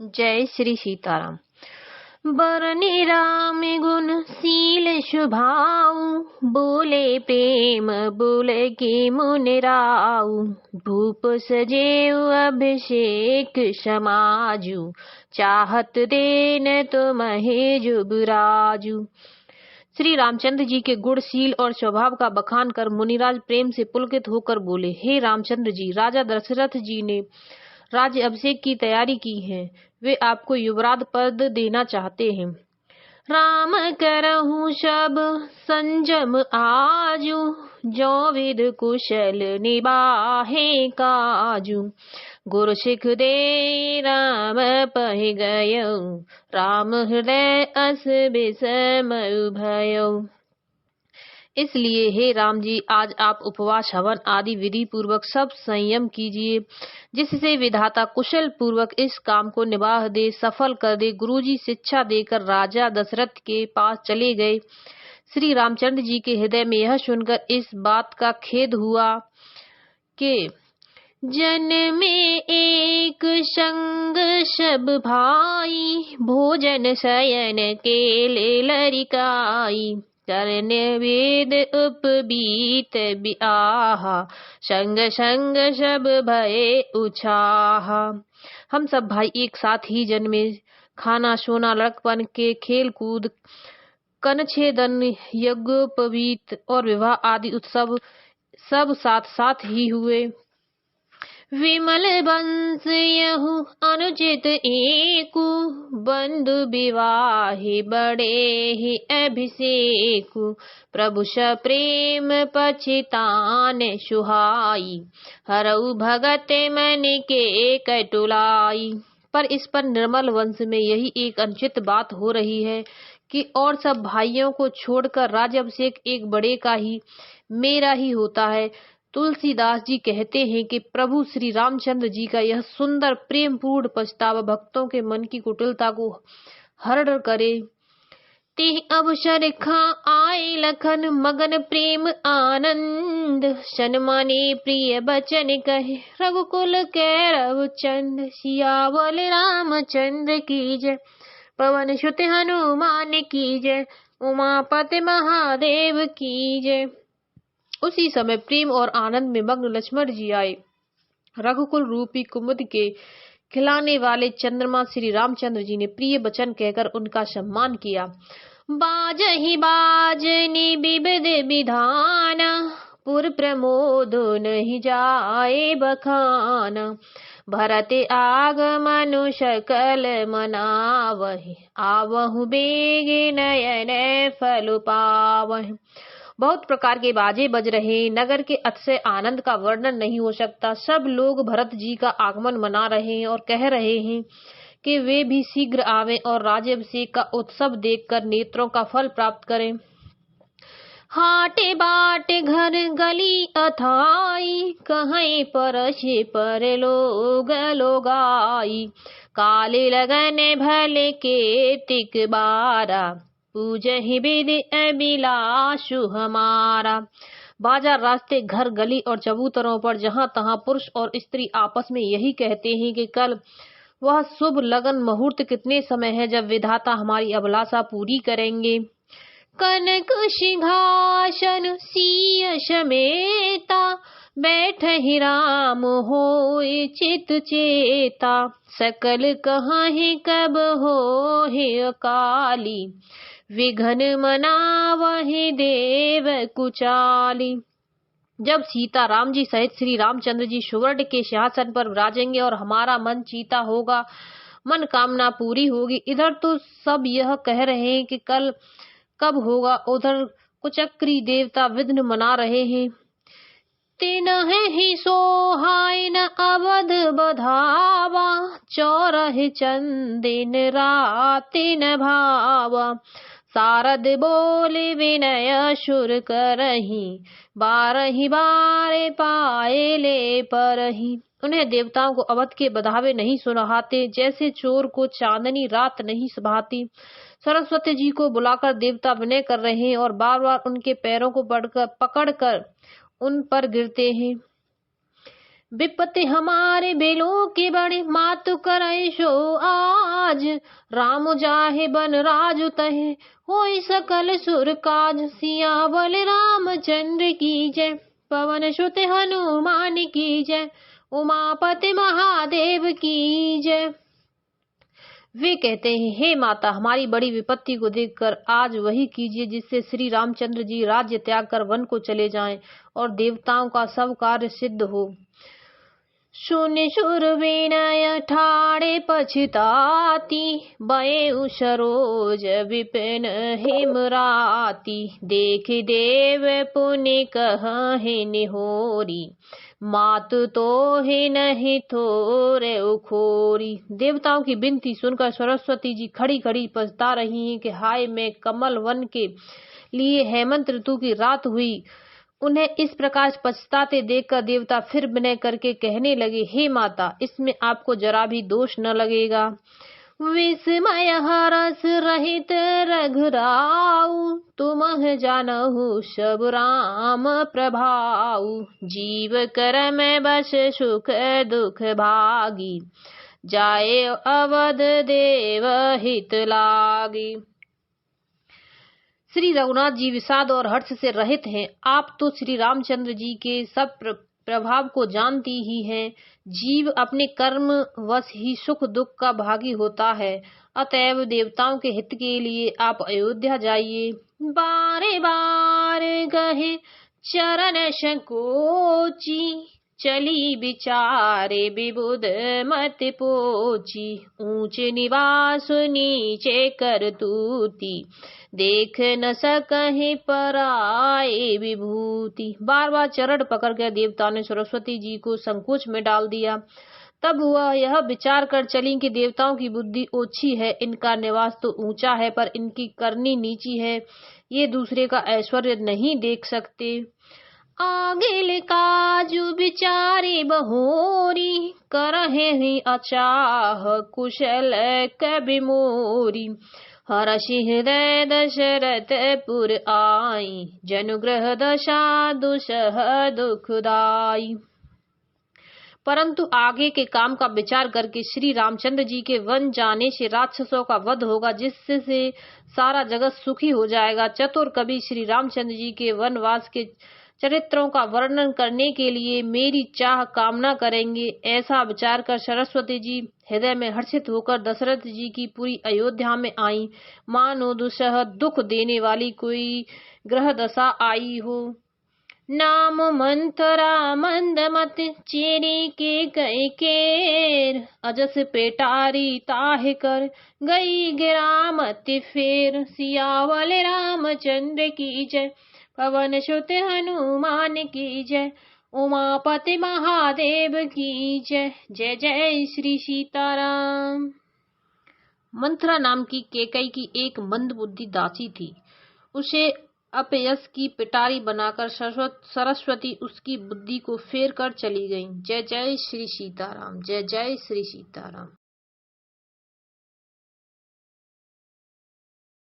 जय श्री सीताराम। बरने राम गुण शील शुभाऊ, बोले प्रेम बोले की मुन राऊ। भूप सजेऊ अभिषेक समाजू, चाहत देन तुम्हें जुबराजू। श्री रामचंद्र जी के गुणशील और स्वभाव का बखान कर मुनिराज प्रेम से पुलकित होकर बोले, हे रामचंद्र जी, राजा दशरथ जी ने राज्य अभिषेक की तैयारी की है। वे आपको युवराज पद देना चाहते हैं। राम करहूँ सब संजम आजू, जो विद कुशल निबाहे काजू। गुरु सिख दे राम पहि गयो, राम हृदय अस विषमयु भयो। इसलिए हे राम जी, आज आप उपवास हवन आदि विधि पूर्वक सब संयम कीजिए, जिससे विधाता कुशल पूर्वक इस काम को निबाह दे, सफल कर दे। गुरुजी शिक्षा देकर राजा दशरथ के पास चले गए। श्री रामचंद्र जी के हृदय में यह सुनकर इस बात का खेद हुआ कि जन में एक संग सब भाई, भोजन शयन के लरिकाई। चरण वेद उपबीत बिआहा, संग संग सब भय उछाहा। हम सब भाई एक साथ ही जन्मे, खाना सोना लड़कपन के खेल कूद, कनछेदन यज्ञोपवीत और विवाह आदि उत्सव सब साथ साथ ही हुए। विमल वंश यहु अनुचित एकु, बंधु विवाहि बड़े ही अभिषेकु। प्रभु स प्रेम पछितान सुहाई, हरऊ भगत मन के कटुलाई। पर इस पर निर्मल वंश में यही एक अनुचित बात हो रही है कि और सब भाइयों को छोड़कर राज्याभिषेक एक बड़े का ही, मेरा ही होता है। तुलसीदास जी कहते हैं कि प्रभु श्री रामचंद्र जी का यह सुंदर प्रेम पूर्ण प्रस्ताव भक्तों के मन की कुटिलता को हरण करे। ते अवसर खा आए लखन, मगन प्रेम आनंद। सन्माने प्रिय बचन कहे, रघुकुल कैरव चंद। सियावल रामचंद्र की जय, पवन सुत हनुमान की जय, उमापति महादेव की जय। उसी समय प्रेम और आनंद में मग्न लक्ष्मण जी आए। रघुकुल रूपी कुमुद के खिलाने वाले चंद्रमा श्री रामचंद्र जी ने प्रिय वचन कहकर उनका सम्मान किया। बाजहि बाजनि विविध विधाना, पुर प्रमोद नहीं जाए बखाना। भरत आगमनु सकल मनावहि, आवहु बेग नयन फल पावहि। बहुत प्रकार के बाजे बज रहे, नगर के अतिशय आनंद का वर्णन नहीं हो सकता। सब लोग भरत जी का आगमन मना रहे हैं और कह रहे हैं कि वे भी शीघ्र आवें और राज्याभिषेक का उत्सव देखकर नेत्रों का फल प्राप्त करें। हाटे बाटे घर गली अथाई, कहीं परसे पर लोग लोगाई। काले लगन भले के तिक बारा, पूजहि विधि अभिलाषु हमारा। बाजार रास्ते घर गली और चबूतरों पर जहां तहां पुरुष और स्त्री आपस में यही कहते हैं कि कल वह शुभ लगन मुहूर्त कितने समय है जब विधाता हमारी अभिलाषा पूरी करेंगे। कनक सिंहासन सिय समेता, बैठहि राम होय चित चेता। सकल कहाहि कब होहि अकाली, विघन मनावहि देव कुचाली। जब सीता राम जी सहित श्री रामचंद्र जी सुवर्ण के सिंहासन पर विराजेंगे और हमारा मन चीता होगा, मन कामना पूरी होगी। इधर तो सब यह कह रहे हैं कि कल कब होगा, उधर कुचक्री देवता विघ्न मना रहे हैं। तिनहि सोहाय न अवध बधावा, चौरहि चंदिन राति न भावा। सारद बोले विनय सुर करही, बारहि बारे पाए ले परही। उन्हें देवताओं को अवध के बधावे नहीं सुनाते, जैसे चोर को चांदनी रात नहीं सुभाती। सरस्वती जी को बुलाकर देवता विनय कर रहे हैं और बार बार उनके पैरों को पकड़कर उन पर गिरते हैं। विपत्ति हमारे बेलों के बड़े, मात करे सो आज। राम जाहे बन राज तहे, होई सकल सुर काज। सियावल रामचंद्र की जय, पवन सुत हनुमान की जय, उमापति महादेव की जय। वे कहते हैं, हे माता, हमारी बड़ी विपत्ति को देखकर आज वही कीजिए जिससे श्री रामचंद्र जी राज्य त्याग कर वन को चले जाएं और देवताओं का सब कार्य सिद्ध हो। सुनि सुर विनय ठाड़े पछताती, बये सरोज विपिन हेमराती। देख देव पुनि कहे निहोरी, मात तो ही नहीं थोरे उखोरी। देवताओं की विनती सुनकर सरस्वती जी खड़ी खड़ी पछता रही हैं कि हाय, मैं कमल वन के लिए हेमंत ऋतु की रात हुई। उन्हें इस प्रकार पछताते देखकर देवता फिर विनय करके कहने लगे, हे माता, इसमें आपको जरा भी दोष न लगेगा। विस्मय हरस रहित रघुराऊ, तुम जानहु सब राम प्रभाऊ। जीव कर में बस सुख दुख भागी, जाए अवध देव हित लागी। श्री रघुनाथ जी विषाद और हर्ष से रहित हैं। आप तो श्री रामचंद्र जी के सब प्रभाव को जानती ही हैं। जीव अपने कर्म वश ही सुख दुख का भागी होता है, अतएव देवताओं के हित के लिए आप अयोध्या जाइए। बारे बार गहे चरण संकोची, चली विचारे विबुध मत पोची। ऊंच निवास नीचे कर तूती, देख न सकहि पराए विभूति। बार बार चरण पकड़ कर देवता ने सरस्वती जी को संकोच में डाल दिया। तब वह यह विचार कर चली कि देवताओं की बुद्धि ओछी है, इनका निवास तो ऊंचा है पर इनकी करनी नीची है, ये दूसरे का ऐश्वर्य नहीं देख सकते। आगे काजु विचारे बहोरी, करहे ही अचाह कुशल कवि मोरी। हर्षि हृदय दशरथपुर आई, जनुग्रह दशा दुसह दुखदाई। परंतु आगे के काम का विचार करके श्री रामचंद्र जी के वन जाने से राक्षसों का वध होगा, जिससे सारा जगत सुखी हो जाएगा। चतुर कवि श्री रामचंद्र जी के वनवास के चरित्रों का वर्णन करने के लिए मेरी चाह कामना करेंगे। ऐसा विचार कर सरस्वती जी हृदय में हर्षित होकर दशरथ जी की पूरी अयोध्या में आई, मानो दुसह दुख देने वाली कोई ग्रह दशा आई हो। नाम मंथरा मंदमत, चेरी के गए केर। अजस पेटारी ताहि कर, गई गिरामत फेर। सियावल रामचंद्र की जय, पवन सुत हनुमान की जय, उमापति महादेव की जय। जय जय श्री सीताराम। मंथरा नाम की केकई की एक मंदबुद्धि दासी थी। उसे अपयश की पिटारी बनाकर सरस्वती उसकी बुद्धि को फेर कर चली गई। जय जय श्री सीताराम। जय जय श्री सीताराम।